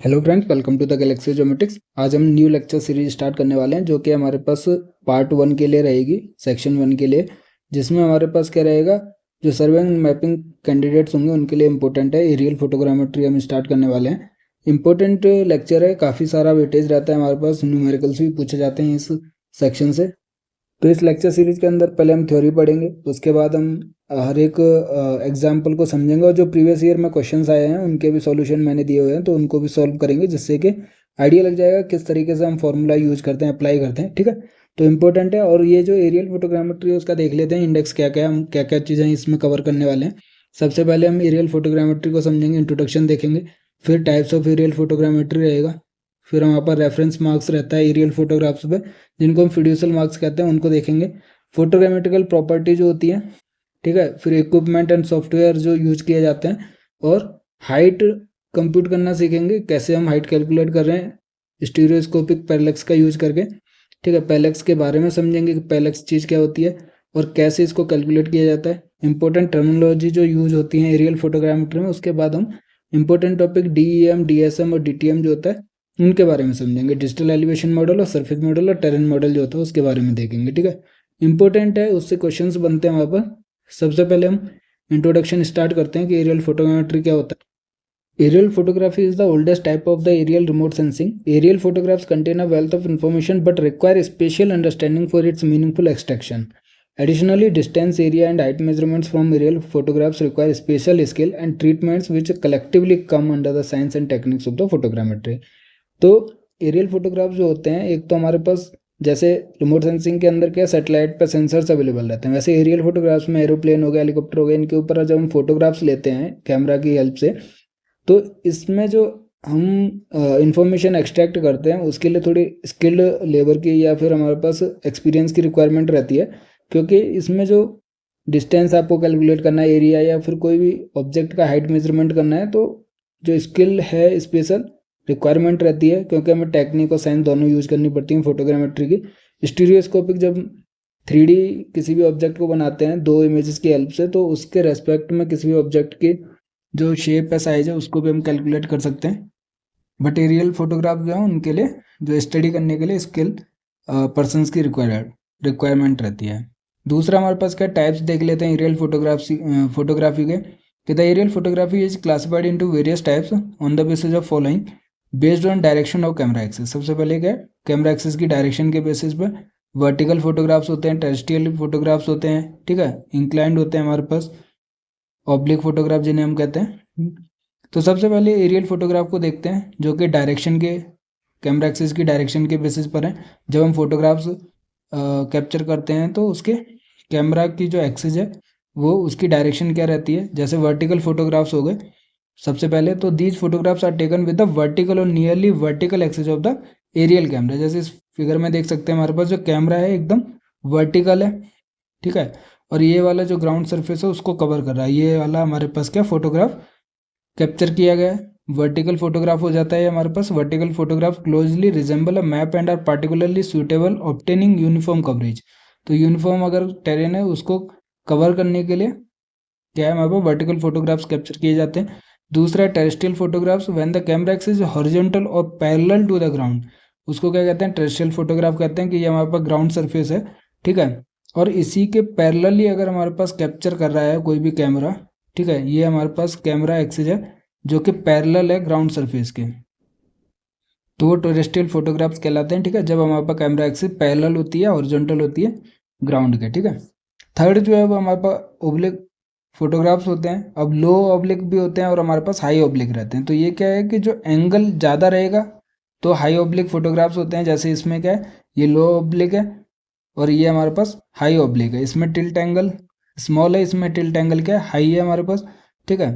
Hello friends, welcome to the Galaxy Geometrics. आज हम new lecture series start करने वाले हैं जो कि हमारे पास पार्ट 1 के लिए रहेगी, सेक्शन 1 के लिए, जिसमें हमारे पास क्या रहेगा, जो सर्वे एंड मैपिंग कैंडिडेट्स होंगे उनके लिए इंपॉर्टेंट है एरियल फोटोग्रामेट्री। हम स्टार्ट करने वाले हैं। इंपॉर्टेंट लेक्चर है, काफ़ी सारा वेटेज रहता है हमारे पास, न्यूमेरिकल्स भी पूछे जाते हैं इस सेक्शन से। तो इस लेक्चर सीरीज के अंदर पहले हम थ्योरी पढ़ेंगे, उसके बाद हम हर एक एग्जाम्पल को समझेंगे और जो प्रीवियस ईयर में क्वेश्चंस आए हैं उनके भी सॉल्यूशन मैंने दिए हुए हैं तो उनको भी सॉल्व करेंगे, जिससे कि आइडिया लग जाएगा किस तरीके से हम फॉर्मूला यूज करते हैं, अप्लाई करते हैं। ठीक है, तो इंपॉर्टेंट है। और ये जो एरियल फोटोग्रामेट्री है उसका देख लेते हैं इंडेक्स क्या क्या है, हम क्या क्या चीज़ें इसमें कवर करने वाले हैं। सबसे पहले हम एरियल फोटोग्रामेट्री को समझेंगे, इंट्रोडक्शन देखेंगे, फिर टाइप्स ऑफ एरियल फोटोग्रामेट्री रहेगा, फिर वहाँ पर रेफरेंस मार्क्स रहता है एरियल फोटोग्राफ्स पे जिनको हम फिड्यूशियल मार्क्स कहते हैं, उनको देखेंगे। फोटोग्रामेट्रिकल प्रॉपर्टी जो होती है, ठीक है, फिर इक्विपमेंट एंड सॉफ्टवेयर जो यूज किए जाते हैं, और हाइट कंप्यूट करना सीखेंगे, कैसे हम हाइट कैलकुलेट कर रहे हैं स्टीरियोस्कोपिक पैरेलक्स का यूज करके। ठीक है, पैरेलक्स के बारे में समझेंगे कि पैरेलक्स चीज़ क्या होती है और कैसे इसको कैलकुलेट किया जाता है। इंपॉर्टेंट टर्मिनोलॉजी जो यूज होती है एरियल फोटोग्रामेट्री में, उसके बाद हम इंपॉर्टेंट टॉपिक डीईएम, डीएसएम और डीटीएम जो होता है उनके बारे में समझेंगे। डिजिटल एलिवेशन मॉडल और सरफेस मॉडल और टेरेन मॉडल जो होता है उसके बारे में देखेंगे। ठीक है, इंपॉर्टेंट है, उससे क्वेश्चंस बनते हैं वहाँ पर। सबसे पहले हम इंट्रोडक्शन स्टार्ट करते हैं कि एरियल फोटोग्रामेट्री क्या होता है। Aerial photography is the oldest type of the aerial remote sensing. Aerial photographs contain a wealth of information but require special understanding for its meaningful extraction. Additionally, distance, area and height measurements from aerial photographs require special skill and treatments which collectively come under the science and techniques of the photogrammetry. तो aerial photograph जो होते हैं, एक तो हमारे पास जैसे remote sensing के अंदर क्या सैटेलाइट पर सेंसर्स अवेलेबल रहते हैं, वैसे एरियल फोटोग्राफ्स में एरोप्लेन हो गया, हेलीकॉप्टर हो गया, इनके ऊपर जब हम फोटोग्राफ्स लेते हैं कैमरा की हेल्प से, तो इसमें जो हम इंफॉर्मेशन एक्सट्रैक्ट करते हैं उसके लिए थोड़ी स्किल्ड लेबर की या फिर हमारे पास एक्सपीरियंस की रिक्वायरमेंट रहती है, क्योंकि इसमें जो डिस्टेंस आपको कैलकुलेट करना है, एरिया या फिर कोई भी ऑब्जेक्ट का हाइट मेजरमेंट करना है, तो जो स्किल है स्पेशल रिक्वायरमेंट रहती है, क्योंकि हमें टेक्निक और साइंस दोनों यूज करनी पड़ती है फोटोग्रामेट्री की। स्टीरियोस्कोपिक जब 3D किसी भी ऑब्जेक्ट को बनाते हैं दो इमेजेस की हेल्प से, तो उसके रेस्पेक्ट में किसी भी ऑब्जेक्ट की जो शेप है, साइज है, उसको भी हम कैलकुलेट कर सकते हैं। बट एरियल फोटोग्राफ जो है उनके लिए, जो स्टडी करने के लिए स्किल पर्सनस की रिक्वायरमेंट रहती है। दूसरा हमारे पास क्या टाइप्स देख लेते हैं एरियल फोटोग्राफी के, कि the aerial photography is classified into various types on the basis of following based on direction of camera axis. सबसे पहले क्या है, कैमरा एक्सिस की डायरेक्शन के बेसिस पे वर्टिकल फोटोग्राफ्स होते हैं, टेरेस्ट्रियल फोटोग्राफ्स होते हैं, ठीक है, इंक्लाइंड होते हैं हमारे पास, ऑब्लिक फोटोग्राफ जिन्हें हम कहते हैं। तो सबसे पहले एरियल फोटोग्राफ को देखते हैं जो कि डायरेक्शन के, कैमरा एक्सिस की डायरेक्शन के बेसिस पर है। जब हम फोटोग्राफ्स कैप्चर करते हैं तो उसके कैमरा की जो एक्सिस है वो उसकी डायरेक्शन क्या रहती है। जैसे वर्टिकल फोटोग्राफ्स हो गए सबसे पहले, तो these photographs are taken with the vertical और nearly vertical axis of the aerial camera. जैसे इस फिगर में देख सकते हैं हमारे पास जो कैमरा है एकदम वर्टिकल है, ठीक है, और ये वाला जो ग्राउंड सरफेस है उसको कवर कर रहा है। ये वाला हमारे पास क्या फोटोग्राफ कैप्चर किया गया है, वर्टिकल फोटोग्राफ हो जाता है हमारे पास। Vertical photograph closely resemble a map and are particularly suitable obtaining uniform coverage. तो यूनिफॉर्म अगर टेरेन है उसको कवर करने के लिए क्या है, हमारे पास वर्टिकल फोटोग्राफ्स कैप्चर किए जाते हैं। दूसरा है terrestrial photographs, when the camera axis horizontal और पैरेलल टू द ग्राउंड, उसको क्या कहते हैं, टेरेस्ट्रियल फोटोग्राफ कहते हैं, कि ये हमारे पास ग्राउंड सरफेस है, ठीक है, और इसी के पैरेलली अगर हमारे पास कैप्चर कर रहा है कोई भी कैमरा, ठीक है, ये हमारे पास कैमरा एक्सिस है जो कि पैरेलल है ग्राउंड सरफेस के, तो वो टेरेस्ट्रियल फोटोग्राफ्स कहलाते हैं। ठीक है, जब हमारे पास कैमरा एक्सिस पैरेलल होती है, हॉरिजॉन्टल होती है ग्राउंड के। ठीक है, थर्ड जो है वो हमारे पास ओब्लिक फोटोग्राफ्स होते हैं। अब लो ऑब्लिक भी होते हैं और हमारे पास हाई ऑब्लिक रहते हैं। तो ये क्या है कि जो एंगल ज़्यादा रहेगा तो हाई ऑब्लिक फोटोग्राफ्स होते हैं। जैसे इसमें क्या है, ये लो ऑब्लिक है और ये हमारे पास हाई ऑब्लिक है। इसमें टिल्ट एंगल स्मॉल है, इसमें टिल्ट एंगल क्या है, हाई है हमारे पास, ठीक है।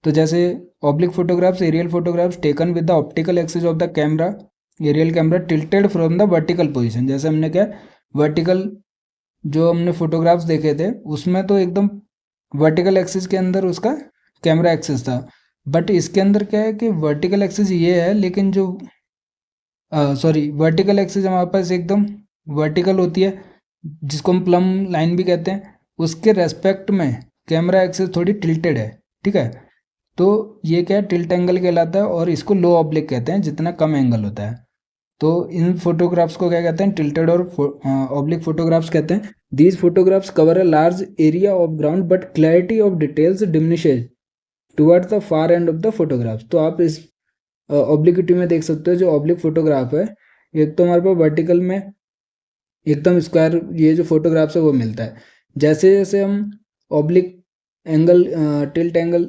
तो जैसे oblique photographs, aerial photographs taken with the optical axis of the camera, aerial camera tilted from the vertical position. जैसे हमने क्या वर्टिकल जो हमने फोटोग्राफ्स देखे थे उसमें तो एकदम वर्टिकल एक्सिस के अंदर उसका कैमरा एक्सिस था, बट इसके अंदर क्या है कि वर्टिकल एक्सिस ये है, लेकिन जो वर्टिकल एक्सिस हमारे पास एकदम वर्टिकल होती है, जिसको हम प्लम लाइन भी कहते हैं, उसके रेस्पेक्ट में कैमरा एक्सिस थोड़ी टिल्टेड है, ठीक है। तो ये क्या है, टिल्ट एंगल कहलाता है और इसको लो ऑब्लिक कहते हैं जितना कम एंगल होता है। तो इन फोटोग्राफ्स को क्या कहते हैं, टिल्टेड और ऑब्लिक फोटोग्राफ्स कहते हैं। These photographs cover a large area of ground but clarity of details diminishes towards the far end of the photographs. तो आप इस ऑब्लिक्विटी में देख सकते हो, जो ऑब्लिक फोटोग्राफ है, एक तो हमारे पास वर्टिकल में एकदम स्क्वायर ये जो फोटोग्राफ्स है वो मिलता है। जैसे जैसे हम oblique angle tilt angle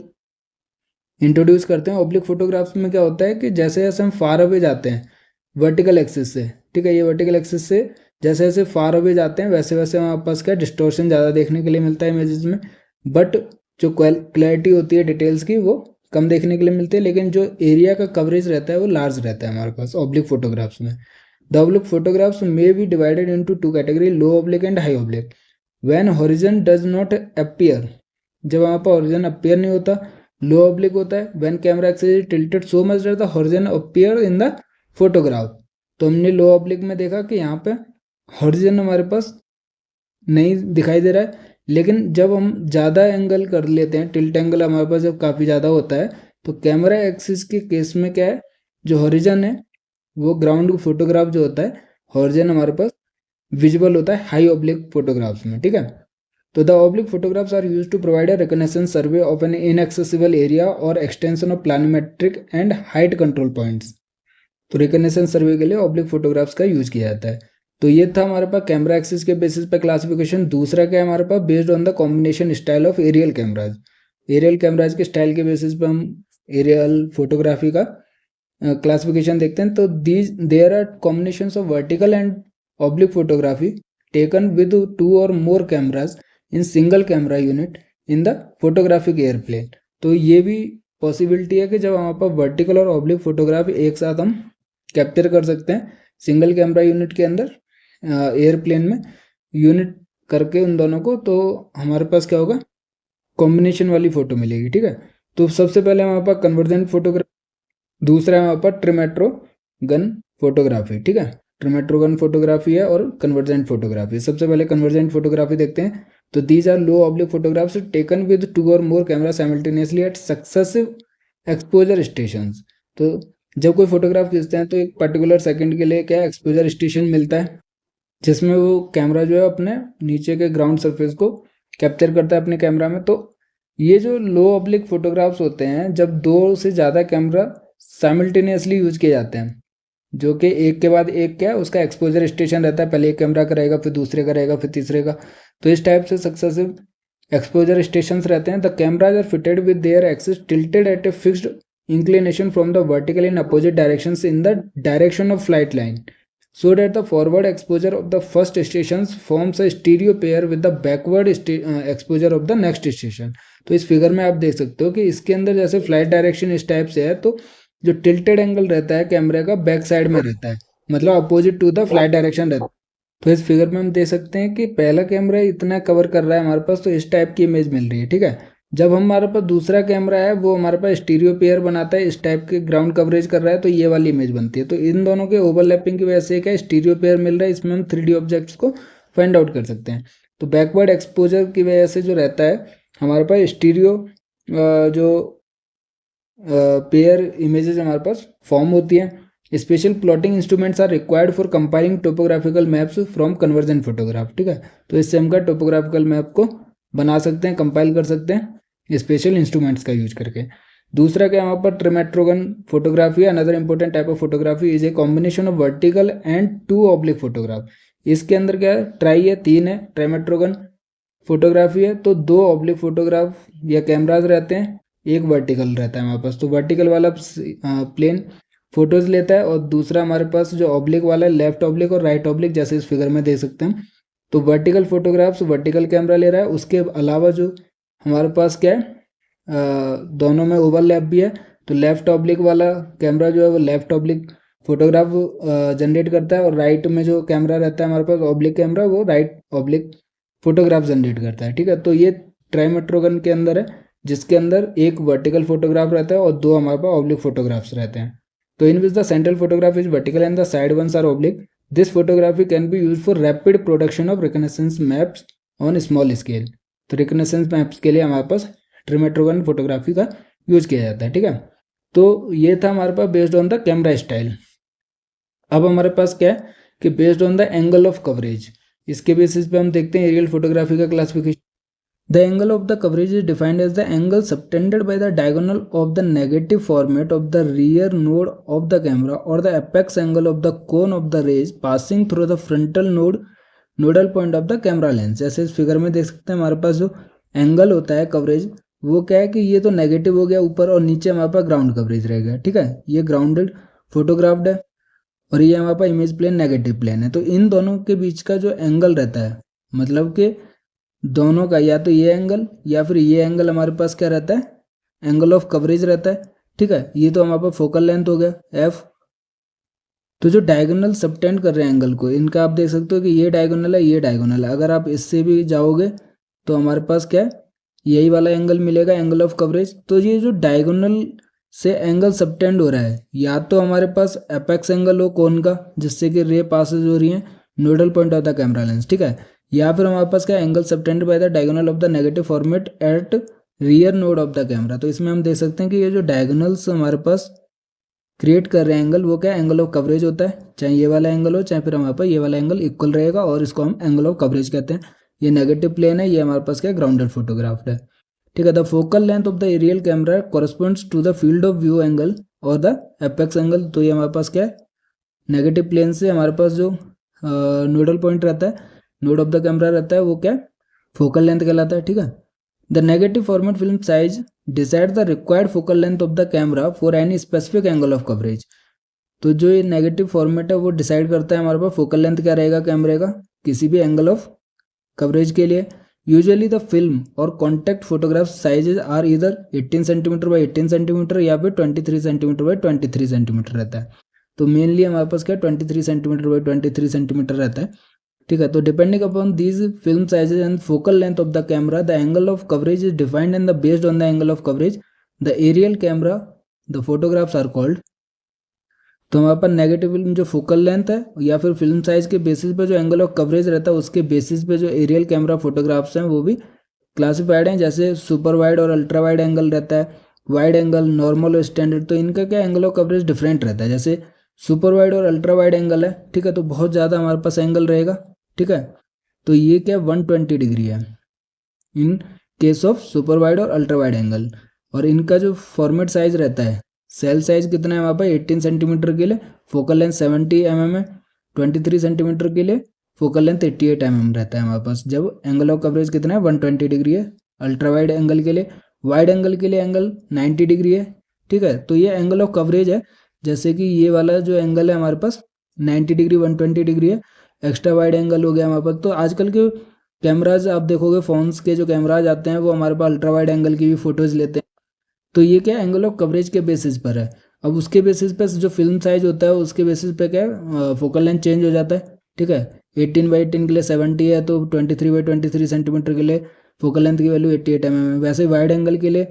introduce करते हैं ऑब्लिक फोटोग्राफ्स में, क्या होता है कि जैसे जैसे हम फार अवे जाते हैं वर्टिकल एक्सिस से, ठीक है, ये वर्टिकल एक्सिस से जैसे जैसे फार अवे जाते हैं वैसे वैसे हमारे पास क्या डिस्टोर्शन ज़्यादा देखने के लिए मिलता है इमेजेस में, बट जो क्लैरिटी होती है डिटेल्स की वो कम देखने के लिए मिलती है, लेकिन जो एरिया का कवरेज रहता है वो लार्ज रहता है हमारे पास ऑब्लिक फोटोग्राफ्स में। The oblique photographs may be divided into two category, low oblique and high oblique. When horizon does not appear, जब वहाँ पर हॉरिजन अपीयर नहीं होता, लो ऑब्लिक होता है। When camera axis is tilted so much that the horizon appear in the photograph. तो हमने लो oblique में देखा कि यहाँ पे हॉरिजन हमारे पास नहीं दिखाई दे रहा है, लेकिन जब हम ज़्यादा एंगल कर लेते हैं, टिल्ट एंगल हमारे पास जब काफ़ी ज़्यादा होता है, तो कैमरा एक्सिस के केस में क्या है, जो हॉरिजन है वो ग्राउंड फोटोग्राफ जो होता है, हॉरिजन हमारे पास विजिबल होता है हाई ऑब्लिक फोटोग्राफ्स में, ठीक है। तो the oblique photographs are use to provide a recognition survey of an inaccessible area और extension of planimetric and height control points. तो रिकॉग्निशन सर्वे के लिए ऑब्लिक फोटोग्राफ्स का यूज किया जाता है। तो ये था हमारे पास कैमरा एक्सिस के बेसिस पे क्लासिफिकेशन। दूसरा क्या है हमारे पास, based on the combination style of aerial cameras. Aerial cameras के स्टाइल के बेसिस पे हम एरियल फोटोग्राफी का क्लासिफिकेशन देखते हैं। तो these there are combinations of vertical and oblique photography taken with 2 और more cameras in single camera unit in the photographic airplane. तो ये भी पॉसिबिलिटी है कि जब हमारे पास वर्टिकल और ऑब्लिक फोटोग्राफी एक साथ हम कैप्चर कर सकते हैं सिंगल कैमरा यूनिट के अंदर, एयरप्लेन में यूनिट करके उन दोनों को, तो हमारे पास क्या होगा, कॉम्बिनेशन वाली फ़ोटो मिलेगी, ठीक है। तो सबसे पहले हमारे पास कन्वर्जेंट फोटोग्राफी, दूसरा है हमारे पास ट्रिमेट्रो गन फोटोग्राफी, ठीक है। ट्रिमेट्रो गन फोटोग्राफी है और कन्वर्जेंट फोटोग्राफी। सबसे पहले कन्वर्जेंट फोटोग्राफी देखते हैं। तो these are low oblique photographs taken with 2 और more camera simultaneously at successive exposure stations. तो जब कोई फोटोग्राफ खींचते हैं तो एक पर्टिकुलर सेकंड के लिए क्या एक्सपोजर स्टेशन मिलता है, जिसमें वो कैमरा जो है अपने नीचे के ग्राउंड सरफेस को कैप्चर करता है अपने कैमरा में। तो ये जो लो ऑब्लिक फोटोग्राफ्स होते हैं, जब 2 से ज़्यादा कैमरा साइमल्टेनियसली यूज किए जाते हैं, जो कि एक के बाद एक क्या है उसका एक्सपोजर स्टेशन रहता है, पहले एक कैमरा का रहेगा, फिर दूसरे का रहेगा, फिर तीसरे का। तो इस टाइप से सक्सेसिव एक्सपोजर स्टेशंस रहते हैं। The cameras are fitted with their axis tilted at a fixed inclination from the vertical in opposite directions in the direction of flight line, so that the forward exposure of the first stations forms a stereo pair with the backward exposure of the next station। तो इस figure में आप देख सकते हो कि इसके अंदर जैसे फ्लाइट डायरेक्शन इस टाइप से है, तो जो टिल्टेड एंगल रहता है कैमरे का बैक साइड में रहता है, मतलब opposite to the flight direction रहता है। तो इस फिगर में हम देख सकते हैं कि पहला कैमरा इतना कवर कर रहा है हमारे पास, तो इस टाइप की इमेज मिल रही है, ठीक है। जब हमारे पास दूसरा कैमरा है वो हमारे पास स्टीरियो पेयर बनाता है, इस टाइप के ग्राउंड कवरेज कर रहा है, तो ये वाली इमेज बनती है। तो इन दोनों के ओवरलैपिंग की वजह से क्या स्टीरियो पेयर मिल रहा है, इसमें हम 3D ऑब्जेक्ट्स को फाइंड आउट कर सकते हैं। तो बैकवर्ड एक्सपोजर की वजह से जो रहता है हमारे पास स्टीरियो जो पेयर इमेजेस हमारे पास फॉर्म होती है। Special plotting instruments are required for compiling topographical maps from convergent photograph, ठीक है। तो इससे हम का टोपोग्राफिकल मैप को बना सकते हैं, कंपाइल कर सकते हैं स्पेशल इंस्ट्रूमेंट्स का यूज करके। दूसरा क्या हमारे पास ट्रिमेट्रोगन फोटोग्राफी है। Another important type of photography is a combination of vertical and 2 oblique photograph. इसके अंदर क्या है, ट्राई है, 3 है, ट्रिमेट्रोगन फोटोग्राफी है, तो 2 ऑब्लिक फोटोग्राफ या कैमराज रहते हैं, एक वर्टिकल रहता है हमारे पास। तो वर्टिकल वाला प्लेन फोटोज लेता है और दूसरा हमारे पास जो ऑब्लिक वाला है लेफ्ट ऑब्लिक और राइट ऑब्लिक, जैसे इस फिगर में देख सकते हैं। तो वर्टिकल फोटोग्राफ्स वर्टिकल कैमरा ले रहा है, उसके अलावा जो हमारे पास क्या है दोनों में ओवरलैप भी है। तो लेफ्ट ऑब्लिक वाला कैमरा जो है वो लेफ्ट ऑब्लिक फोटोग्राफ जनरेट करता है, और राइट में जो कैमरा रहता है हमारे पास ऑब्लिक कैमरा, वो राइट ऑब्लिक फोटोग्राफ जनरेट करता है, ठीक है। तो ये ट्राइमेट्रोगन के अंदर है, जिसके अंदर एक वर्टिकल फोटोग्राफ रहता है और 2 हमारे पास ऑब्लिक फोटोग्राफ्स रहते हैं। तो in which the central photograph is vertical and the side ones are oblique. This photography can be use for rapid production of reconnaissance maps on small scale. तो reconnaissance maps के लिए हमारे पास ट्रिमेट्रोगन photography का use किया जाता है, ठीक है। तो ये था हमारे पास based on the camera style. अब हमारे पास क्या है कि based on the angle of coverage, इसके बेसिस पे हम देखते हैं एरियल फोटोग्राफी का classification. The angle of the coverage is defined as the angle subtended by the diagonal of the negative format of the rear node of the camera और the apex angle of the cone of the rays passing through the frontal nodal point of the camera lens. जैसे इस figure में देख सकते हैं हमारे पास जो angle होता है कवरेज, वो क्या है कि ये तो नेगेटिव हो गया ऊपर और नीचे हमारे पास ग्राउंड कवरेज रह गया, ठीक है। ये ग्राउंडेड फोटोग्राफ्ड है और ये हमारे पास इमेज प्लेन नेगेटिव प्लेन है। तो इन दोनों के बीच का जो एंगल रहता है, मतलब कि दोनों का या तो ये एंगल या फिर ये एंगल हमारे पास क्या रहता है, एंगल ऑफ कवरेज रहता है, ठीक है। ये तो हमारे पास फोकल लेंथ हो गया एफ। तो जो डायगोनल सबटेंड कर रहे हैं एंगल को, इनका आप देख सकते हो कि ये डायगोनल है, ये डायगोनल है। अगर आप इससे भी जाओगे तो हमारे पास क्या है, यही वाला एंगल मिलेगा, एंगल ऑफ कवरेज। तो ये जो डायगोनल से एंगल सबटेंड हो रहा है, या तो हमारे पास एपेक्स एंगल हो कोन का जिससे कि रे पासेज हो रही है nodal point of the camera lens, ठीक है, या फिर हमारे पास क्या angle subtended by the diagonal of the negative format at rear node of the camera. तो इसमें हम देख सकते हैं कि ये जो डायगोनल्स हमारे पास क्रिएट कर रहे हैं एंगल, वो क्या एंगल ऑफ कवरेज होता है। चाहे ये वाला एंगल हो चाहे फिर हमारे पास ये वाला एंगल इक्वल रहेगा और इसको हम एंगल ऑफ कवरेज कहते हैं। ये नेगेटिव प्लेन है, ये हमारे पास क्या ग्राउंडेड फोटोग्राफ्ड है, ठीक है। The focal length of the aerial camera corresponds to the field of view angle और द एपेक्स एंगल। तो ये हमारे पास क्या है, नेगेटिव प्लेन से हमारे पास जो नोडल पॉइंट रहता है, नोड ऑफ द कैमरा रहता है, वो क्या फोकल लेंथ कहलाता है, ठीक है। The negative format film size decide the required focal length of the camera for any specific angle of coverage. तो जो ये नेगेटिव फॉर्मेट है वो डिसाइड करता है हमारे पास फोकल लेंथ क्या रहेगा कैमरे का किसी भी एंगल ऑफ कवरेज के लिए। यूजुअली द फिल्म और कॉन्टैक्ट फोटोग्राफ साइजेज आर इधर 18 सेंटीमीटर बाई 18 सेंटीमीटर या फिर 23 सेंटीमीटर बाई 23 सेंटीमीटर रहता है। तो मेनली हमारे पास क्या 23 सेंटीमीटर बाई 23 सेंटीमीटर रहता है, ठीक है। तो depending upon these film sizes and focal length of the camera the angle of coverage is defined and the based on the angle of coverage the aerial camera the photographs are called. तो हमारे पास negative film जो focal length है या फिर film size के basis पे जो एंगल ऑफ कवरेज रहता है उसके बेसिस पे जो एरियल कैमरा फोटोग्राफ्स हैं वो भी क्लासिफाइड हैं। जैसे सुपर वाइड और अल्ट्रा वाइड एंगल रहता है, वाइड एंगल, नॉर्मल और स्टैंडर्ड। तो इनका क्या एंगल ऑफ कवरेज डिफरेंट रहता है। जैसे सुपर वाइड और अल्ट्रा वाइड एंगल है, ठीक है, तो बहुत ज़्यादा हमारे पास एंगल रहेगा, ठीक है। तो ये क्या 120 डिग्री है in case of super wide और अल्ट्रा वाइड एंगल। और इनका जो फॉर्मेट साइज रहता है, सेल साइज कितना है वहाँ पर 18 सेंटीमीटर के लिए, फोकल लेंथ 70 mm है, 23 सेंटीमीटर के लिए फोकल लेंथ 88 mm रहता है हमारे पास। जब एंगल ऑफ कवरेज कितना है 120 डिग्री है। अल्ट्रा वाइड एंगल के लिए, वाइड एंगल के लिए एंगल 90 डिग्री है, ठीक है। तो ये एंगल ऑफ कवरेज है। जैसे कि ये वाला जो एंगल है हमारे पास 90 डिग्री 120 डिग्री है, एक्स्ट्रा वाइड एंगल हो गया हमारे पास। तो आजकल के कैमराज आप देखोगे, फ़ोन्स के जो कैमराज आते हैं वो हमारे पास अल्ट्रा वाइड एंगल की भी फ़ोटोज़ लेते हैं। तो ये क्या एंगल ऑफ कवरेज के बेसिस पर है। अब उसके बेसिस पे जो फिल्म साइज होता है उसके बेसिस पे क्या है फोकल लेंथ चेंज हो जाता है, ठीक है। 18 बाई 18 के लिए 70 है, तो 23 बाई 23 सेंटीमीटर के लिए फोकल लेंथ की वैल्यू 88 mm है। वैसे वाइड एंगल के लिए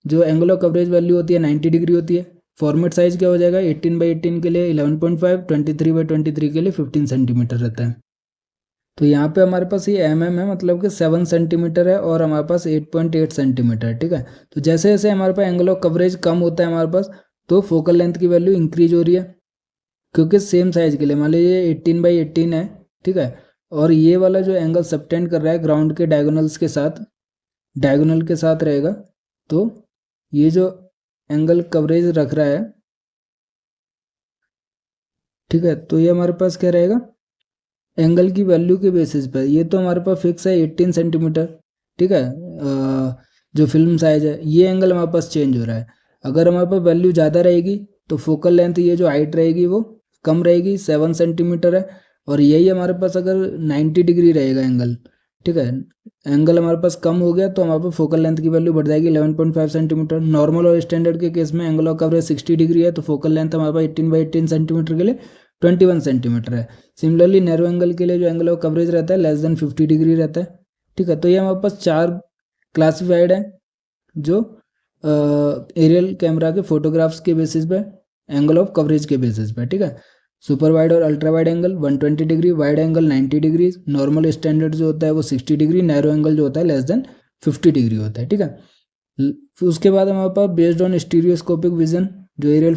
जो एंगल ऑफ कवरेज वैल्यू होती है 90 डिग्री होती है। फॉर्मेट साइज क्या हो जाएगा 18 बाई 18 के लिए 11.5, 23 बाई 23 के लिए 15 सेंटीमीटर रहता है। तो यहाँ पे हमारे पास ये है, मतलब कि 7 सेंटीमीटर है और हमारे पास 8.8 सेंटीमीटर, ठीक है। तो जैसे जैसे हमारे पास एंगल ऑफ कवरेज कम होता है हमारे पास, तो फोकल लेंथ की वैल्यू इंक्रीज हो रही है। क्योंकि सेम साइज के लिए मान लीजिए 18 बाई 18 है, ठीक है, और ये वाला जो एंगल सबटेंड कर रहा है ग्राउंड के डायगोनल के साथ रहेगा, तो ये जो एंगल कवरेज रख रहा है, ठीक है, तो ये हमारे पास क्या रहेगा एंगल की वैल्यू के बेसिस पर। ये तो हमारे पास फिक्स है 18 सेंटीमीटर, ठीक है। जो फिल्म साइज है ये एंगल हमारे पास चेंज हो रहा है। अगर हमारे पास वैल्यू ज़्यादा रहेगी तो फोकल लेंथ ये जो हाइट रहेगी वो कम रहेगी, 7 सेंटीमीटर है। और यही हमारे पास अगर 90 डिग्री रहेगा एंगल, ठीक है, एंगल हमारे पास कम हो गया तो हमारे पास फोकल लेंथ की वैल्यू बढ़ जाएगी 11.5 सेंटीमीटर। नॉर्मल और स्टैंडर्ड के केस में एंगल ऑफ कवरेज 60 डिग्री है, तो फोकल लेंथ हमारे पास 18 बाई 18 सेंटीमीटर के लिए 21 सेंटीमीटर है। सिमिलरली नैरो एंगल के लिए जो एंगल ऑफ कवरेज रहता है लेस देन 50 डिग्री रहता है, ठीक है। तो ये हमारे पास 4 क्लासिफाइड है जो एरियल कैमरा के फोटोग्राफ्स के बेसिस पे, एंगल ऑफ कवरेज के बेसिस पे, ठीक है। सुपर वाइड और ultra wide angle 120 degree, wide angle 90 degree, normal standard जो होता है वो 60 डिग्री, नैरो एंगल जो होता है लेस देन 50 डिग्री होता है, ठीक है। उसके बाद हमारे पास बेस्ड ऑन स्टीरियोस्कोपिक विजन जो एरियल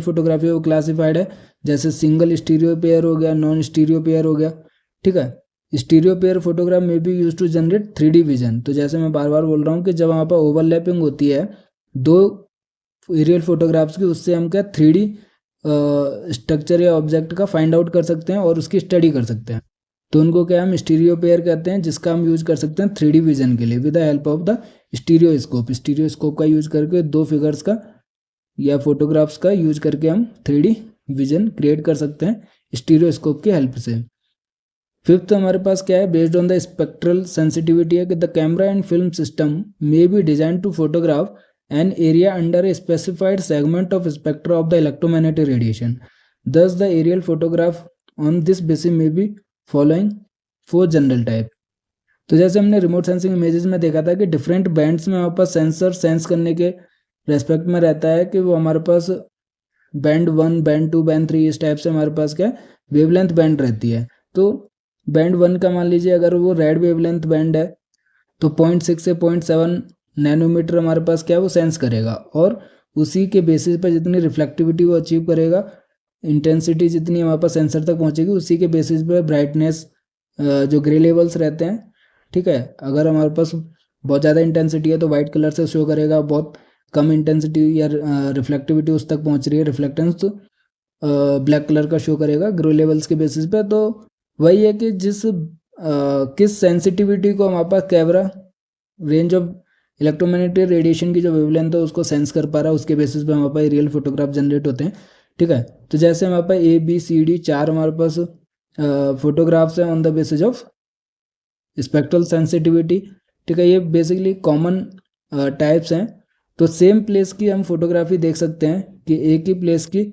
फोटोग्राफी है वो क्लासिफाइड है, जैसे सिंगल स्टीरियो पेयर हो गया, नॉन स्टीरियो पेयर हो गया, ठीक है। स्टीरियो पेयर फोटोग्राफ में भी use to generate 3D vision. तो जैसे मैं बार बार बोल रहा हूँ कि जब वहाँ पर ओवरलैपिंग होती है दो एरियल फोटोग्राफ्स की, उससे हम क्या 3D स्ट्रक्चर या ऑब्जेक्ट का फाइंड आउट कर सकते हैं और उसकी स्टडी कर सकते हैं। तो उनको क्या हम स्टीरियो पेयर कहते हैं, जिसका हम यूज कर सकते हैं 3D विजन के लिए with the help of the stereoscope का यूज करके दो फिगर्स का या फोटोग्राफ्स का यूज करके हम 3D विजन क्रिएट कर सकते हैं स्टीरियोस्कोप की हेल्प से। फिफ्थ हमारे पास क्या है, based on the spectral sensitivity है कि the camera and film system may be design to photograph an area under a specified segment of spectra of the electromagnetic radiation. Thus the aerial photograph on this basis may be following 4 general type. तो जैसे हमने remote sensing images में देखा था कि different bands में हमारे पास sensor sense करने के रेस्पेक्ट में रहता है कि वो हमारे पास बैंड 1, बैंड 2, बैंड 3 इस टाइप से हमारे पास क्या वेवलेंथ बैंड रहती है। तो बैंड 1 का मान लीजिए अगर वो रेड वेवलेंथ बैंड है तो 0.6 से 0.7 नैनोमीटर हमारे पास क्या वो सेंस करेगा, और उसी के बेसिस पर जितनी रिफ्लेक्टिविटी वो अचीव करेगा, इंटेंसिटी जितनी हमारे पास सेंसर तक पहुंचेगी, उसी के बेसिस पे ब्राइटनेस जो ग्रे लेवल्स रहते हैं, ठीक है। अगर हमारे पास बहुत ज़्यादा इंटेंसिटी है तो वाइट कलर से शो करेगा, बहुत कम इंटेंसिटी या रिफ्लेक्टिविटी उस तक पहुंच रही है, रिफ्लेक्टेंस तो ब्लैक कलर का शो करेगा ग्रे लेवल्स के बेसिस पे। तो वही है कि किस सेंसिटिविटी को हमारे पास camera range of electromagnetic radiation की जो वेवलेंथ है उसको सेंस कर पा रहा है, उसके बेसिस पे हमारे पास रियल फोटोग्राफ जनरेट होते हैं, ठीक है। तो जैसे हमारे पास ABCD 4 हमारे पास फोटोग्राफ्स हैं on the basis of spectral sensitivity, ठीक है। ये बेसिकली कॉमन टाइप्स हैं। तो सेम प्लेस की हम फोटोग्राफी देख सकते हैं कि एक ही प्लेस की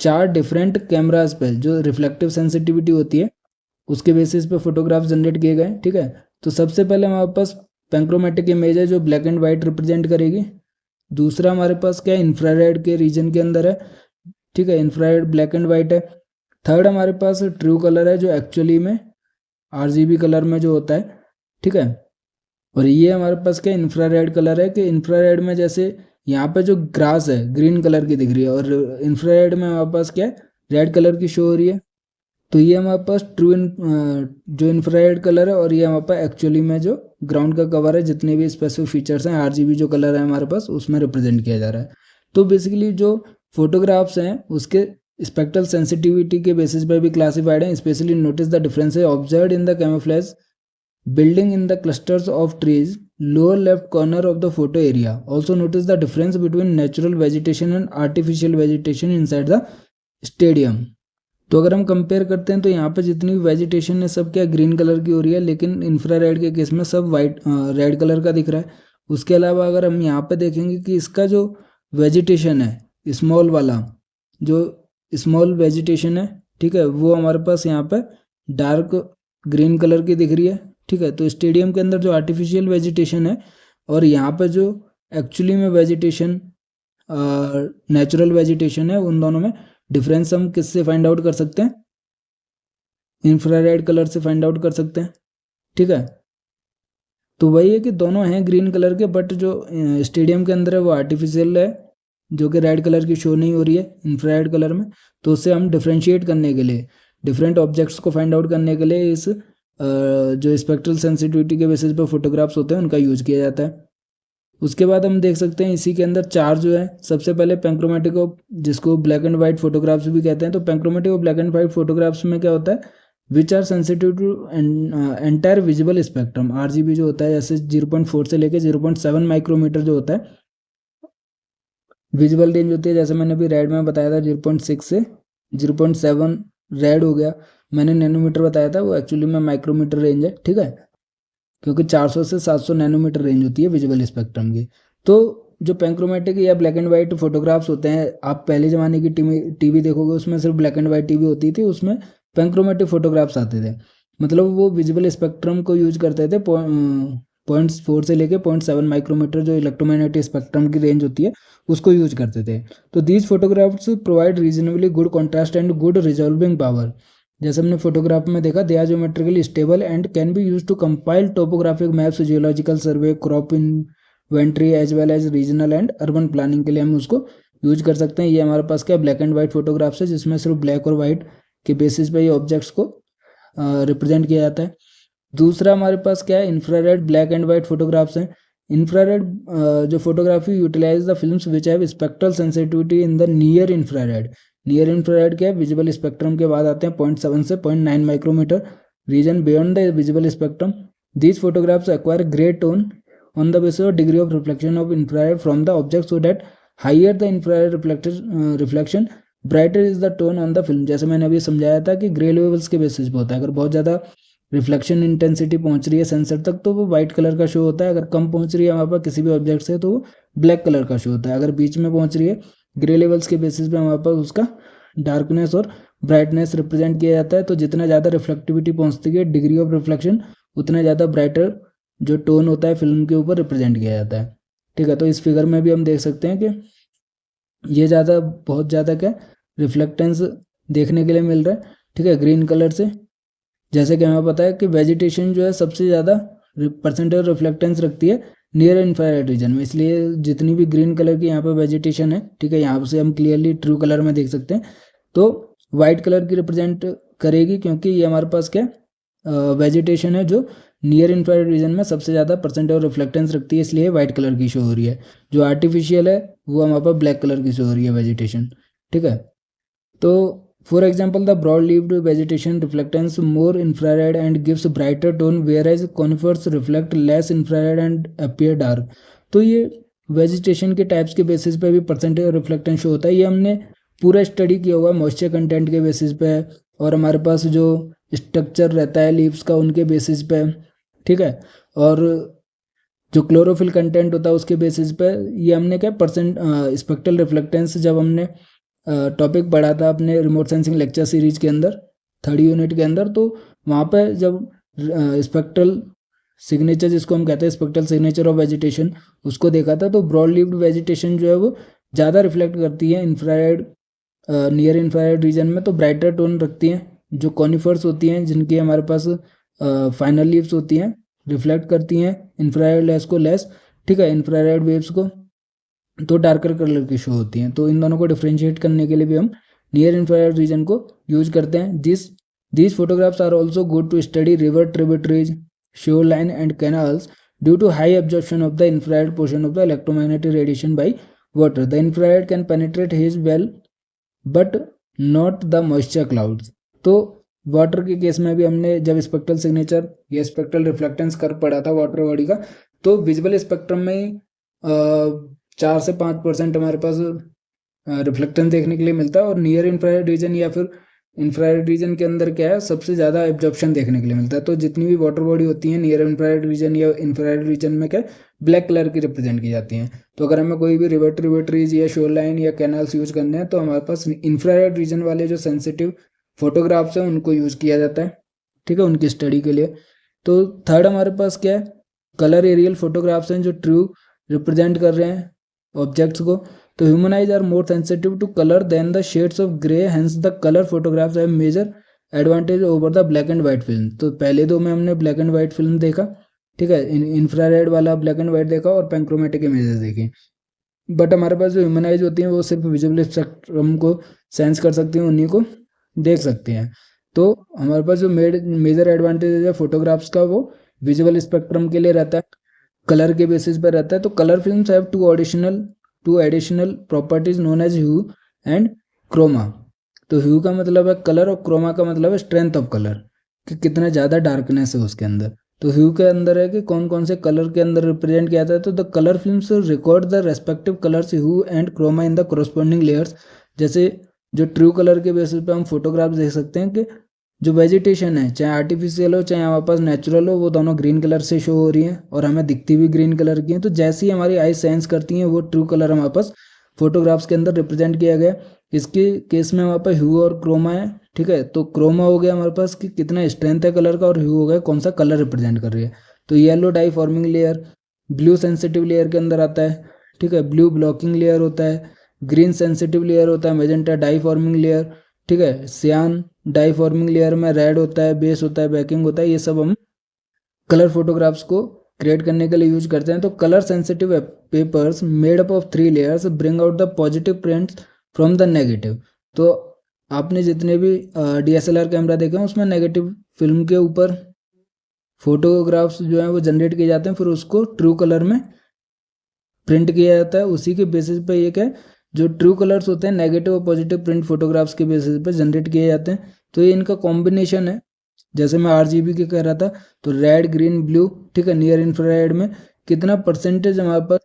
4 डिफरेंट कैमराज पे जो रिफ्लेक्टिव सेंसिटिविटी होती है उसके बेसिस पे फोटोग्राफ जनरेट किए गए, ठीक है। तो सबसे पहले हमारे पास पेंक्रोमेटिक इमेज है जो ब्लैक एंड वाइट रिप्रेजेंट करेगी। दूसरा हमारे पास क्या है, इंफ्रारेड के रीजन के अंदर है, ठीक है, इंफ्रारेड ब्लैक एंड वाइट है। थर्ड हमारे पास ट्रू कलर है जो एक्चुअली में RGB कलर में जो होता है, ठीक है। और ये हमारे पास क्या इंफ्रारेड कलर है कि इंफ्रारेड में जैसे यहाँ पे जो ग्रास है ग्रीन कलर की दिख रही है और इंफ्रारेड में हमारे पास क्या है रेड कलर की शो हो रही है। तो ये हमारे पास जो इंफ्रारेड कलर है, और ये हमारे पास एक्चुअली में जो ग्राउंड का कवर है, जितने भी स्पेसिफिक फीचर्स हैं RGB जो कलर है हमारे पास उसमें रिप्रेजेंट किया जा रहा है। तो बेसिकली जो फोटोग्राफ्स हैं उसके स्पेक्ट्रल सेंसिटिविटी के बेसिस पर भी क्लासिफाइड हैं। Specially notice the differences observed in the camouflage building in the clusters of trees lower left corner of the photo area. Also notice the difference between natural vegetation and artificial vegetation inside the stadium. तो अगर हम compare करते हैं तो यहाँ पे जितनी vegetation है सब क्या ग्रीन कलर की हो रही है, लेकिन इंफ्रारेड के केस में सब वाइट रेड कलर का दिख रहा है। उसके अलावा अगर हम यहाँ पे देखेंगे कि इसका जो वेजिटेशन है स्मॉल वाला जो स्मॉल वेजिटेशन है, ठीक है, वो हमारे पास यहाँ पे डार्क ग्रीन कलर की दिख रही है, ठीक है। तो स्टेडियम के अंदर जो आर्टिफिशियल वेजिटेशन है और यहाँ पे जो एक्चुअली में वेजिटेशन नेचुरल वेजिटेशन है, उन दोनों में डिफरेंस हम किससे फाइंड आउट कर सकते हैं, इंफ्रारेड कलर से फाइंड आउट कर सकते हैं, ठीक है। तो वही है कि दोनों हैं ग्रीन कलर के, बट जो स्टेडियम के अंदर है वो आर्टिफिशियल है जो कि रेड कलर की शो नहीं हो रही है इंफ्रारेड कलर में। तो उससे हम डिफ्रेंशिएट करने के लिए, डिफरेंट ऑब्जेक्ट्स को फाइंड आउट करने के लिए इस जो स्पेक्ट्रल सेंसिटिविटी के बेसिस पर फोटोग्राफ्स होते हैं उनका यूज किया जाता है। उसके बाद हम देख सकते हैं इसी के अंदर 4 जो है, सबसे पहले पेंक्रोमेटिक जिसको ब्लैक एंड वाइट फोटोग्राफ्स भी कहते हैं। तो पेंक्रोमेटिक और ब्लैक एंड वाइट फोटोग्राफ्स में क्या होता है, which are sensitive to entire visible spectrum. RGB जो होता है जैसे 0.4 से लेकर 0.7 माइक्रोमीटर जो होता है विजिबल रेंज होती है। जैसे मैंने अभी रेड में बताया था 0.6 से 0.7 रेड हो गया, मैंने नैनोमीटर बताया था, वो एक्चुअली में माइक्रोमीटर रेंज है, ठीक है, क्योंकि 400 से 700 नैनोमीटर रेंज होती है विजुअल स्पेक्ट्रम की। तो जो पेंक्रोमेटिक या ब्लैक एंड वाइट फोटोग्राफ्स होते हैं, आप पहले ज़माने की टीवी देखोगे उसमें सिर्फ ब्लैक एंड वाइट टीवी होती थी, उसमें पेंक्रोमेटिक फोटोग्राफ्स आते थे। मतलब वो विजुअल स्पेक्ट्रम को यूज करते थे 0.4 से लेके 0.7 माइक्रोमीटर जो इलेक्ट्रोमैग्नेटिक स्पेक्ट्रम की रेंज होती है उसको यूज करते थे। तो these photographs provide reasonably good contrast and good resolving power. जैसे हमने फोटोग्राफ में देखा, they are geometrically stable and can be use to compile topographic maps, geological survey, crop in inventory as well as regional and urban planning के लिए हम उसको use कर सकते हैं। ये हमारे पास क्या ब्लैक एंड वाइट फोटोग्राफ्स है जिसमें सिर्फ ब्लैक और वाइट के बेसिस पे ये ऑब्जेक्ट्स को रिप्रेजेंट किया जाता है। दूसरा हमारे पास क्या है, infrared black and white photographs हैं। इंफ्रारेड जो photography utilize the films which have spectral sensitivity in the near infrared. Near infrared क्या है, विजिबल स्पेक्ट्रम के बाद आते हैं 0.7 से 0.9 micrometer region beyond the visible spectrum. These photographs acquire grey tone on the basis of degree of reflection of infrared from the object so that higher the infrared reflection brighter is the tone on the film। जैसे मैंने अभी समझाया था कि grey levels के basis पे होता है। अगर बहुत ज़्यादा रिफ्लेक्शन इंटेंसिटी पहुंच रही है सेंसर तक तो वो वाइट कलर का शो होता है। अगर कम पहुंच रही है हमारे पास किसी भी ऑब्जेक्ट से तो वो ब्लैक कलर का शो होता है। अगर बीच में पहुंच रही है ग्रे लेवल्स के बेसिस पे हमारे पास उसका डार्कनेस और ब्राइटनेस रिप्रेजेंट किया जाता है। तो जितना ज़्यादा रिफ्लेक्टिविटी पहुंचती है डिग्री ऑफ रिफ्लेक्शन उतना ज़्यादा ब्राइटर जो टोन होता है फिल्म के ऊपर रिप्रेजेंट किया जाता है। ठीक है, तो इस फिगर में भी हम देख सकते हैं कि ये बहुत ज़्यादा क्या रिफ्लेक्टेंस देखने के लिए मिल रहा है। ठीक है, ग्रीन कलर से। जैसे कि हमें पता है कि वेजिटेशन जो है सबसे ज़्यादा परसेंटेज रिफ्लेक्टेंस रखती है नियर इंफ्रारेड रीजन में, इसलिए जितनी भी ग्रीन कलर की यहाँ पे वेजिटेशन है, ठीक है, यहाँ से हम क्लियरली ट्रू कलर में देख सकते हैं, तो वाइट कलर की रिप्रेजेंट करेगी क्योंकि ये हमारे पास क्या वेजिटेशन है जो नियर इंफ्रारेड रीजन में सबसे ज़्यादा परसेंटेज ऑफ रिफ्लेक्टेंस रखती है, इसलिए वाइट कलर की शो हो रही है। जो आर्टिफिशियल है वो हमारे पास ब्लैक कलर की शो हो रही है वेजिटेशन। ठीक है, तो for example the broad leaved vegetation reflectance more infrared and gives brighter tone whereas conifers reflect less infrared and appear dark. तो ये वेजिटेशन के टाइप्स के बेसिस पे भी परसेंटेज ऑफ रिफ्लेक्टेंस शो होता है। ये हमने पूरा स्टडी किया हुआ है मॉइस्चर कंटेंट के बेसिस पे और हमारे पास जो स्ट्रक्चर रहता है लीव्स का उनके बेसिस पे। ठीक है, और जो क्लोरोफिल कंटेंट होता है उसके बेसिस पे ये हमने क्या स्पेक्ट्रल रिफ्लेक्टेंस जब हमने टॉपिक पढ़ा था अपने रिमोट सेंसिंग लेक्चर सीरीज के अंदर 3rd यूनिट के अंदर, तो वहाँ पे जब स्पेक्ट्रल सिग्नेचर जिसको हम कहते हैं स्पेक्ट्रल सिग्नेचर ऑफ वेजिटेशन उसको देखा था, तो ब्रॉड लीव्ड वेजिटेशन जो है वो ज़्यादा रिफ्लेक्ट करती है इंफ्रारेड नियर इंफ्रारेड रीजन में, तो ब्राइटर टोन रखती हैं। जो कॉनिफर्स होती हैं जिनकी हमारे पास फाइनल लीव्स होती हैं रिफ्लेक्ट करती हैं इंफ्रारेड लेस को लेस। ठीक है, इंफ्रारेड वेव्स को तो डार्कर कलर की शो होती हैं। तो इन दोनों को डिफ्रेंशिएट करने के लिए भी हम नियर इंफ्रारेड रीजन को यूज करते हैं। These photographs are also good to study river tributaries shore line and canals due to high absorption of the infrared portion of the electromagnetic radiation by water. The infrared can penetrate haze well but not the moisture clouds. तो water के case में भी हमने जब spectral signature या spectral reflectance कर पड़ा था वाटर बॉडी का, तो विजुअल स्पेक्ट्रम में 4 से 5% हमारे पास रिफ्लेक्टेंस देखने के लिए मिलता है और नियर इंफ्रारेड रीजन या फिर इंफ्रारेड रीजन के अंदर क्या है सबसे ज़्यादा एब्जॉर्प्शन देखने के लिए मिलता है। तो जितनी भी वाटर बॉडी होती हैं नियर इंफ्रारेड रीजन या इंफ्रारेड रीजन में क्या ब्लैक कलर की रिप्रेजेंट की जाती हैं। तो अगर हमें कोई भी रिवर ट्रिब्यूटरीज या शोर लाइन या कैनाल्स यूज करने हैं तो हमारे पास इंफ्रारेड रीजन वाले जो सेंसिटिव फोटोग्राफ्स हैं उनको यूज़ किया जाता है। ठीक है, उनकी स्टडी के लिए। तो थर्ड हमारे पास क्या है, कलर एरियल फोटोग्राफ्स हैं जो ट्रू रिप्रेजेंट कर रहे हैं ऑब्जेक्ट्स को। तो human eyes are more sensitive to colour than the shades of grey, hence the colour photographs have major advantage over the black and white film. तो पहले दो में हमने ब्लैक एंड वाइट फिल्म देखा, ठीक है, इंफ्रारेड वाला ब्लैक एंड वाइट देखा और पैंक्रोमेटिक इमेजेस देखी। बट हमारे पास जो ह्यूमन आइज होती हैं वो सिर्फ विजुअल स्पेक्ट्रम को सेंस कर सकती हैं, उन्हीं को देख सकते हैं। तो हमारे पास जो मेजर एडवांटेज है फोटोग्राफ्स का वो विजुअल स्पेक्ट्रम के लिए रहता है, कलर के बेसिस पर रहता है। तो colour films have two additional properties known as hue and chroma. तो ह्यू का मतलब है कलर और क्रोमा का मतलब है स्ट्रेंथ ऑफ कलर, कि कितना ज़्यादा डार्कनेस है उसके अंदर। तो ह्यू के अंदर है कि कौन कौन से कलर के अंदर रिप्रेजेंट किया जाता है। तो the colour films record the respective colours hue and chroma in the corresponding layers. जैसे जो ट्रू कलर के बेसिस पे हम फोटोग्राफ्स देख सकते हैं कि जो वेजिटेशन है चाहे आर्टिफिशियल हो चाहे हमारे पास नेचुरल हो वो दोनों ग्रीन कलर से शो हो रही हैं और हमें दिखती भी ग्रीन कलर की हैं। तो जैसी हमारी आई सेंस करती हैं वो ट्रू कलर हमारे पास फोटोग्राफ्स के अंदर रिप्रेजेंट किया गया। इसके केस में हमारे पास ह्यू और क्रोमा है। ठीक है, तो क्रोमा हो गया हमारे पास कि कितना स्ट्रेंथ है कलर का और ह्यू हो गया कौन सा कलर रिप्रेजेंट कर रही है। तो yellow die forming layer blue sensitive layer के अंदर आता है। ठीक है, ब्लू ब्लॉकिंग लेयर होता है, ग्रीन सेंसिटिव लेयर होता है, मेजेंटा डाई फॉर्मिंग लेयर। ठीक है, सियान डाई फॉर्मिंग लेयर में रेड होता है, बेस होता है, बैकिंग होता है। ये सब हम कलर फोटोग्राफ्स को क्रिएट करने के लिए यूज करते हैं। तो colour sensitive papers made up of 3 layers bring out the positive prints from the negative. तो आपने जितने भी DSLR कैमरा देखे हैं उसमें नेगेटिव फिल्म के ऊपर फोटोग्राफ्स जो हैं वो जनरेट किए जाते हैं, फिर उसको ट्रू कलर में प्रिंट किया जाता है। उसी के बेसिस पे ये क्या है, जो ट्रू कलर्स होते हैं नेगेटिव और पॉजिटिव प्रिंट फोटोग्राफ्स के बेसिस पे जनरेट किए जाते हैं। तो ये इनका कॉम्बिनेशन है। जैसे मैं RGB की कह रहा था, तो रेड ग्रीन ब्लू, ठीक है, नियर इंफ्रारेड में कितना परसेंटेज हमारे पास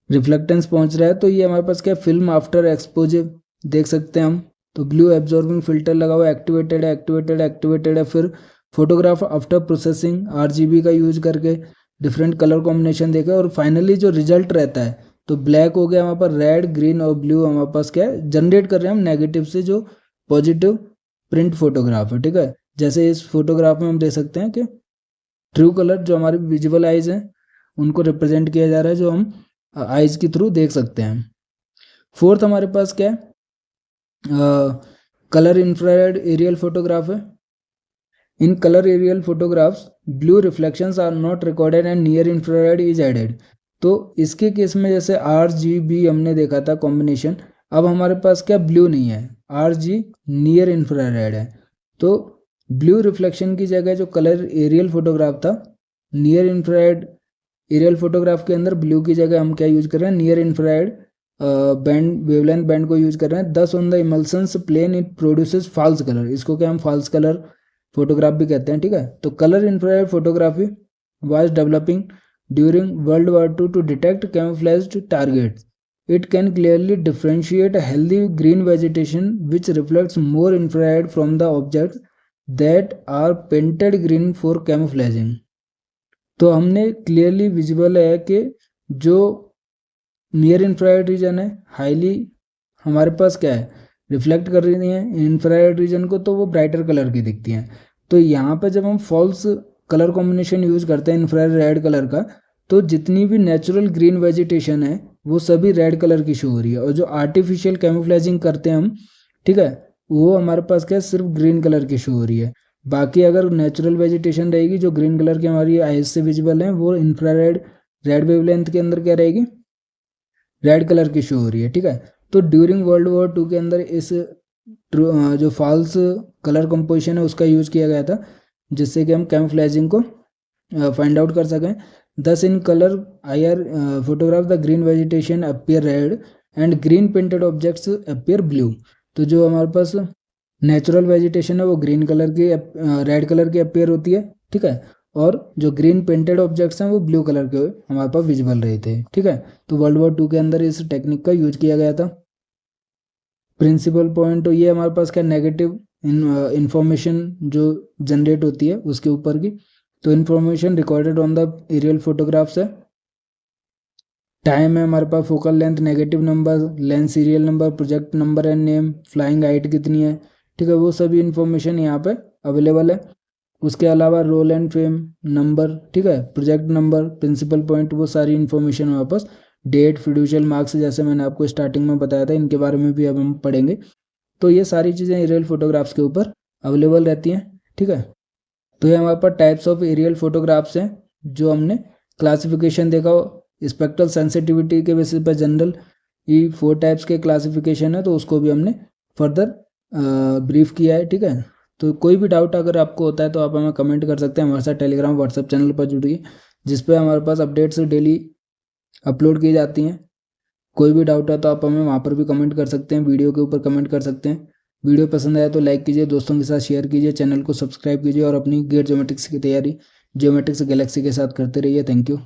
रिफ्लेक्टेंस पहुंच रहा है। तो ये हमारे पास क्या फिल्म आफ्टर एक्सपोजर देख सकते हैं हम। तो ब्लू एब्जॉर्बिंग फिल्टर लगा हुआ एक्टिवेटेड है, एक्टिवेटेड एक्टिवेटेड है। फिर फोटोग्राफ आफ्टर प्रोसेसिंग RGB का यूज करके डिफरेंट कलर कॉम्बिनेशन देखे, और फाइनली जो रिजल्ट रहता है तो ब्लैक हो गया हमारे पास, रेड ग्रीन और ब्लू हमारे पास क्या है जनरेट कर रहे हैं हम नेगेटिव से जो पॉजिटिव प्रिंट फोटोग्राफ है, ठीक है। जैसे इस फोटोग्राफ में हम देख सकते हैं कि ट्रू कलर जो हमारे विजुअल आइज हैं उनको रिप्रेजेंट किया जा रहा है, जो हम आइज के थ्रू देख सकते हैं। फोर्थ हमारे पास क्या है, कलर इंफ्रारेड एरियल फोटोग्राफ है। In colour aerial photographs blue reflections are not recorded and near infrared is added. तो इसके केस में जैसे RGB हमने देखा था कॉम्बिनेशन, अब हमारे पास क्या ब्लू नहीं है, RG नियर इंफ्रारेड है। तो ब्लू रिफ्लेक्शन की जगह जो कलर एरियल फोटोग्राफ था, नियर इंफ्रारेड एरियल फोटोग्राफ के अंदर ब्लू की जगह हम क्या यूज कर रहे हैं, near infrared band wavelength band को यूज कर रहे हैं। Thus on the emulsions plane it produces false colour, इसको क्या हम फॉल्स कलर फोटोग्राफ भी कहते हैं, ठीक है। तो colour infrared photography was developing during world war II to detect camouflaged targets. It can clearly differentiate a healthy green vegetation which reflects more infrared from the objects that are painted green for camouflaging. तो हमने clearly visible है कि जो near infrared reason है highly हमारे पास क्या है रिफ्लेक्ट कर रही है इंफ्रारेड रीजन को, तो वो ब्राइटर कलर की दिखती हैं। तो यहाँ पे जब हम फॉल्स कलर कॉम्बिनेशन यूज करते हैं इंफ्रारेड रेड कलर का, तो जितनी भी नेचुरल ग्रीन वेजिटेशन है वो सभी रेड कलर की शो हो रही है, और जो आर्टिफिशियल कैमोफ्लेजिंग करते हैं हम, ठीक है, वो हमारे पास क्या सिर्फ ग्रीन कलर की शो हो रही है। बाकी अगर नेचुरल वेजिटेशन रहेगी जो ग्रीन कलर की हमारी आइज से विजिबल है, वो इंफ्रारेड रेड वेवलेंथ के अंदर क्या रहेगी, रेड कलर की शो हो रही है, ठीक है। तो ड्यूरिंग वर्ल्ड वॉर II के अंदर इस जो फॉल्स कलर कंपोजिशन है उसका यूज किया गया था, जिससे कि हम कैमोफ्लेजिंग को फाइंड आउट कर सकें। Thus in color IR photograph the green vegetation appear red and green painted objects appear blue। तो जो हमारे पास नेचुरल वेजिटेशन है वो ग्रीन कलर की रेड कलर की अपीयर होती है, ठीक है, और जो ग्रीन पेंटेड ऑब्जेक्ट्स हैं वो ब्लू कलर के हमारे पास विजिबल रहे थे, ठीक है। तो वर्ल्ड वॉर II के अंदर इस टेक्निक का यूज किया गया था। प्रिंसिपल पॉइंट तो ये हमारे पास क्या नेगेटिव इंफॉर्मेशन जो जनरेट होती है उसके ऊपर की। तो information recorded on the aerial photographs है। टाइम है हमारे पास, focal length, negative number, lens serial number, project number and name, flying height कितनी है, ठीक है, वो सभी इन्फॉर्मेशन यहाँ पे अवेलेबल है। उसके अलावा रोल एंड फ्रेम नंबर, ठीक है, प्रोजेक्ट नंबर, प्रिंसिपल पॉइंट, वो सारी इन्फॉर्मेशन हमारे पास, डेट, फिड्यूशियल मार्क्स, जैसे मैंने आपको स्टार्टिंग में बताया था, इनके बारे में भी अब हम पढ़ेंगे। तो ये सारी चीज़ें एरियल फोटोग्राफ्स के ऊपर अवेलेबल रहती हैं, ठीक है। तो ये हमारे पास टाइप्स ऑफ एरियल फोटोग्राफ्स हैं जो हमने क्लासिफिकेशन देखा, स्पेक्ट्रल सेंसिटिविटी के बेसिस पर जनरल ये 4 टाइप्स के क्लासिफिकेशन है, तो उसको भी हमने फर्दर ब्रीफ किया है, ठीक है। तो कोई भी डाउट अगर आपको होता है तो आप हमें कमेंट कर सकते हैं, हमारे साथ टेलीग्राम व्हाट्सएप चैनल पर जुड़िए जिस पर हमारे पास अपडेट्स डेली अपलोड की जाती हैं। कोई भी डाउट है तो आप हमें वहाँ पर भी कमेंट कर सकते हैं, वीडियो के ऊपर कमेंट कर सकते हैं। वीडियो पसंद आया तो लाइक कीजिए, दोस्तों के साथ शेयर कीजिए, चैनल को सब्सक्राइब कीजिए और अपनी गेट ज्योमेट्रिक्स की तैयारी ज्योमेट्रिक्स गैलेक्सी के साथ करते रहिए। Thank you.